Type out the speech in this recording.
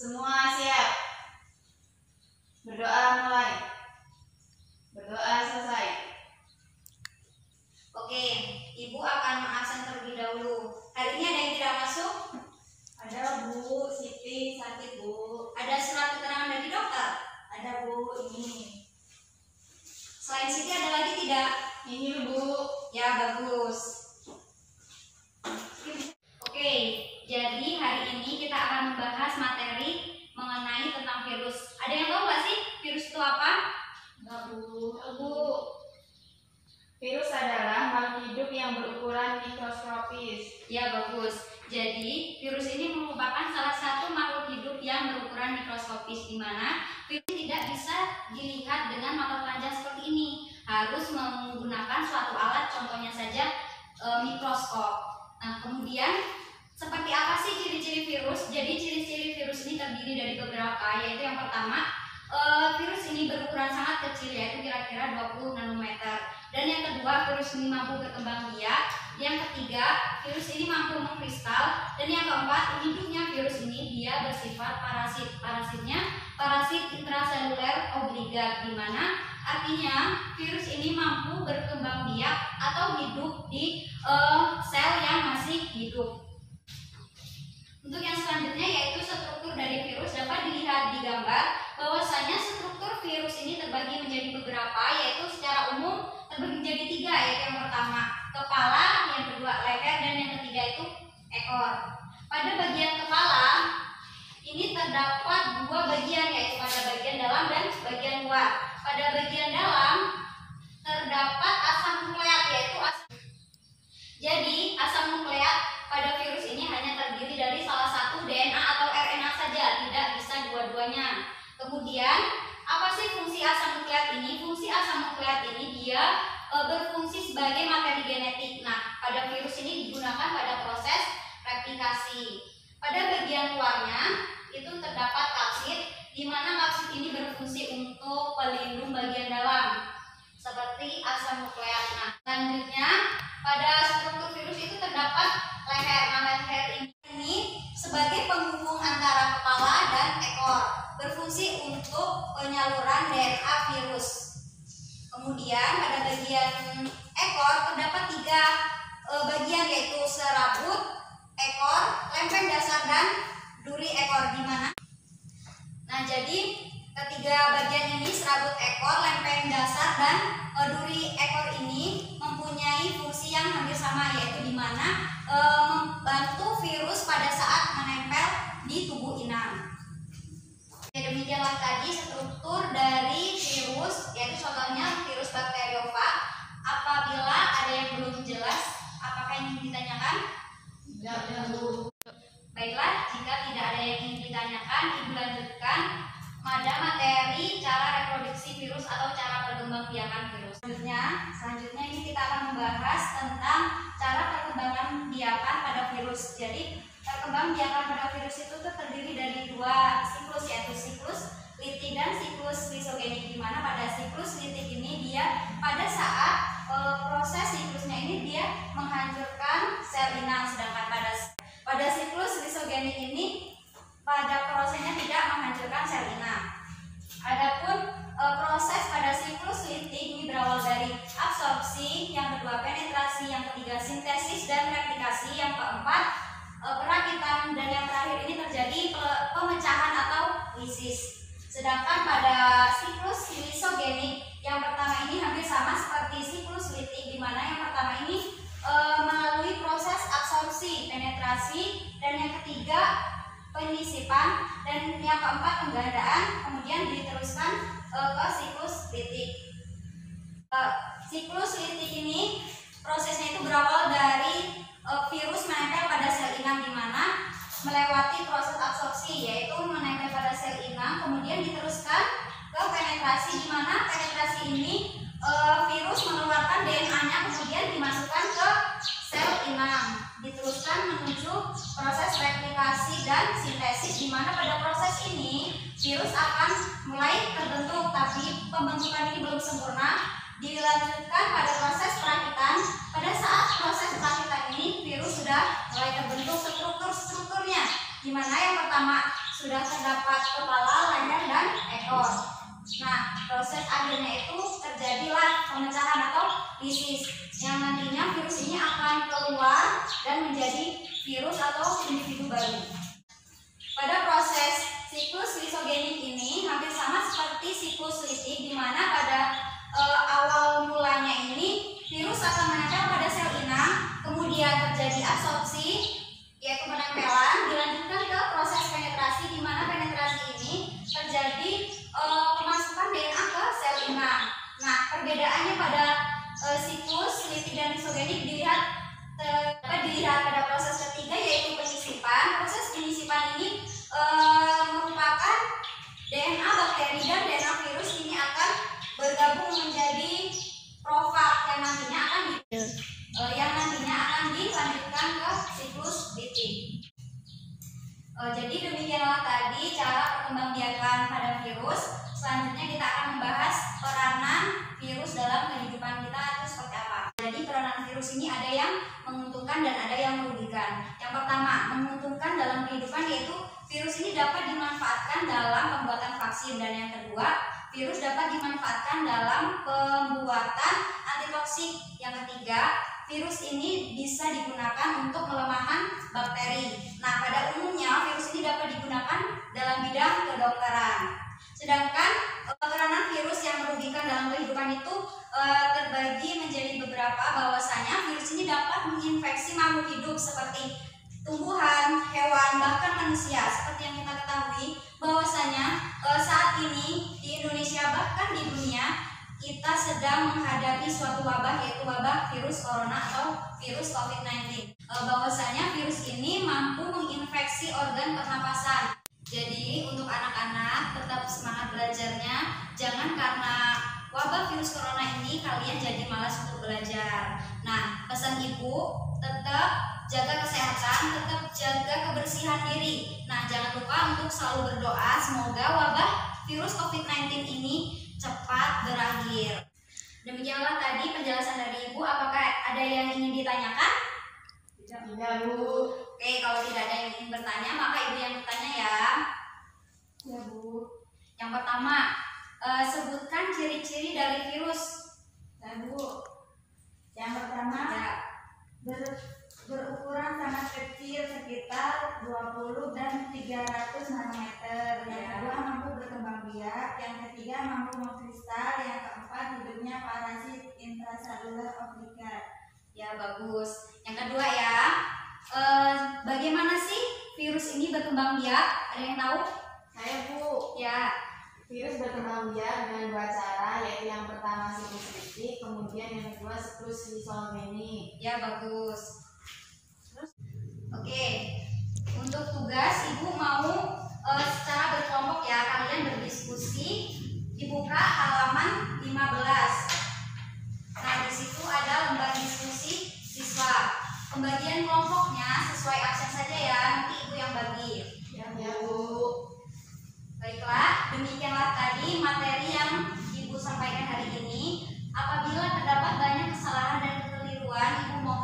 Semua siap. Berdoa mulai. Berdoa selesai. Oke, Ibu akan mengabsen terlebih dahulu. Hari ini ada yang tidak masuk? Ada Bu, Siti sakit Bu. Ada surat keterangan dari dokter? Ada Bu, ini. Selain Siti ada lagi tidak? Ini Bu. Ya, bagus. Oke, jadi hari ini kita akan membahas materi mengenai tentang virus. Ada yang tahu nggak sih virus itu apa? Enggak Bu. Bu. Virus adalah makhluk hidup yang berukuran mikroskopis. Ya, bagus. Jadi, virus ini merupakan salah satu makhluk hidup yang berukuran mikroskopis, di mana virus tidak bisa dilihat dengan mata telanjang seperti ini. Harus menggunakan suatu alat, contohnya saja mikroskop. Nah, kemudian seperti apa sih ciri-ciri virus? Jadi, ciri-ciri virus ini terdiri dari beberapa, yaitu yang pertama, virus ini berukuran sangat kecil, yaitu kira-kira 20 nanometer. Dan yang kedua, virus ini mampu berkembang biak. Yang ketiga, virus ini mampu mengkristal. Dan yang keempat, hidupnya virus ini dia bersifat parasit. Parasitnya parasit intraseluler obligat, di mana artinya virus ini mampu berkembang biak atau hidup di sel yang masih hidup. Untuk yang selanjutnya yaitu struktur dari virus, dapat dilihat di gambar bahwasanya struktur virus ini terbagi menjadi beberapa, yaitu secara umum terbagi menjadi 3, yaitu yang pertama kepala, yang kedua leher, dan yang ketiga itu ekor. Pada bagian kepala ini terdapat 2 bagian, yaitu pada bagian dalam dan bagian luar. Pada bagian dalam terdapat asam nukleat, yaitu jadi asam nukleat pada virus ini hanya terdiri dari salah satu DNA atau RNA saja, tidak bisa dua-duanya. Kemudian, apa sih fungsi asam nukleat ini? Fungsi asam nukleat ini dia berfungsi sebagai materi genetik. Nah, pada virus ini digunakan pada proses replikasi. Pada bagian luarnya itu terdapat kapsid, di mana kapsid ini berfungsi untuk pelindung bagian dalam, seperti asam nukleat. Nah, selanjutnya pada struktur virus itu terdapat leher. Nah, leher ini sebagai penghubung antara kepala dan ekor, berfungsi untuk penyaluran DNA virus. Kemudian pada bagian ekor terdapat 3 bagian, yaitu serabut ekor, lempeng dasar, dan duri ekor. Di mana? Nah, jadi ketiga bagian ini, serabut ekor, lempeng dasar, dan duri ekor ini mempunyai fungsi yang hampir sama, yaitu di mana membantu virus pada saat menempel di tubuh inang. Ya, demikianlah tadi struktur dari virus, yaitu contohnya virus bakteriofag. Apabila ada yang belum jelas, apakah yang ingin ditanyakan? Tidak Bu. Baiklah, jika tidak ada yang ingin ditanyakan, Ibu lanjutkan pada materi cara reproduksi virus atau cara perkembangbiakan virus. Selanjutnya ini kita akan membahas tentang cara perkembangan biakan pada virus. Jadi, perkembangbiakan pada virus itu terdiri dari 2 siklus, yaitu siklus litik dan siklus lisogenik, di mana pada siklus litik ini dia pada saat proses siklusnya ini dia menghancurkan sel inang, sedangkan pada siklus lisogenik ini pada prosesnya tidak menghancurkan sel inang. Adapun proses pada siklus litik ini berawal dari absorpsi, yang kedua penetrasi, yang ketiga sintesis dan replikasi, yang keempat perakitan, dan yang terakhir ini terjadi pemecahan atau lisis. Sedangkan pada siklus lisogenik yang pertama ini hampir sama seperti siklus litik, di mana yang pertama ini melalui proses absorpsi, penetrasi, dan yang ketiga penyisipan, dan yang keempat penggandaan, kemudian diteruskan ke siklus litik. Siklus litik ini prosesnya itu berawal dari virus menempel pada sel inang, di mana melewati proses absorpsi, yaitu menempel pada sel inang, kemudian diteruskan ke penetrasi, di mana penetrasi ini virus mengeluarkan DNA-nya, kemudian dimasukkan ke sel inang, diteruskan menuju proses replikasi dan sintesis, di mana pada proses ini virus akan mulai terbentuk, tapi pembentukan ini belum sempurna. Dilanjutkan pada proses perakitan. Pada saat proses perakitan ini virus sudah mulai terbentuk strukturnya, di mana yang pertama sudah terdapat kepala, leher, dan ekor. Nah, proses akhirnya itu terjadilah pemecahan atau lisis, yang nantinya virus ini akan keluar dan menjadi virus atau individu baru. Pada proses siklus lisogenik ini hampir sama seperti siklus litik, di mana pada awal mulanya ini virus akan menempel pada sel inang, kemudian terjadi absorpsi yaitu penempelan, dilanjutkan ke proses penetrasi, di mana penetrasi ini terjadi pemasukan DNA ke sel inang. Nah, perbedaannya pada siklus litik dan lisogenik dilihat pada proses ketiga, yaitu penyisipan. Proses penyisipan ini merupakan DNA bakteri dan DNA virus ini akan bergabung menjadi profag yang nantinya akan dilanjutkan ke siklus litik. Jadi demikianlah tadi cara perkembangbiakan pada virus. Selanjutnya kita akan membahas peranan virus dalam kehidupan kita itu seperti apa. Jadi peranan virus ini ada yang menguntungkan dan ada yang merugikan. Yang pertama, menguntungkan dalam kehidupan, yaitu virus ini dapat dimanfaatkan dalam pembuatan vaksin, dan yang kedua, virus dapat dimanfaatkan dalam pembuatan antitoksik. Yang ketiga, virus ini bisa digunakan untuk melemahkan bakteri. Nah, pada umumnya virus ini dapat digunakan dalam bidang kedokteran. Sedangkan peranan virus yang merugikan dalam kehidupan itu terbagi menjadi beberapa, bahwasanya virus ini dapat menginfeksi makhluk hidup seperti tumbuhan, hewan, bahkan manusia. Seperti yang kita ketahui bahwasanya saat ini di Indonesia bahkan di dunia kita sedang menghadapi suatu wabah, yaitu wabah virus corona atau virus COVID-19. Bahwasanya virus ini mampu menginfeksi organ pernapasan. Jadi untuk anak-anak tetap semangat belajarnya. Jangan karena wabah virus corona ini kalian jadi malas untuk belajar. Nah, pesan ibu, tetap jaga kesehatan, tetap jaga kebersihan diri. Nah, jangan lupa untuk selalu berdoa semoga wabah virus COVID-19 ini cepat berakhir. Demikianlah tadi penjelasan dari ibu. Apakah ada yang ingin ditanyakan? Tidak, Bu. Oke, kalau tidak ada yang ingin bertanya, maka ibu yang bertanya ya. Ya, Bu. Yang pertama, sebutkan ciri-ciri dari virus. Ya, Bu. Yang pertama, Ya. berukuran sangat kecil, sekitar 20 dan 300 nanometer. Yang kedua, mampu berkembang biak. Yang ketiga, mampu mengkristal. Yang keempat, hidupnya parasit intraseluler obligat. Ya, bagus. Yang kedua ya, bagaimana sih virus ini berkembang biak? Ada yang tahu? Saya, Bu. Ya. Virus berkembang biak dengan dua cara, yaitu yang pertama siklus litik, kemudian yang kedua siklus lisogenik. Ya, bagus. Oke, untuk tugas ibu mau secara berkelompok ya, kalian berdiskusi. Dibuka halaman 15. Nah, di situ ada lembar diskusi siswa. Pembagian kelompoknya sesuai absen saja ya, nanti ibu yang bagi. Ya, Bu. Baiklah, demikianlah tadi materi yang ibu sampaikan hari ini. Apabila terdapat banyak kesalahan dan kekeliruan, ibu mohon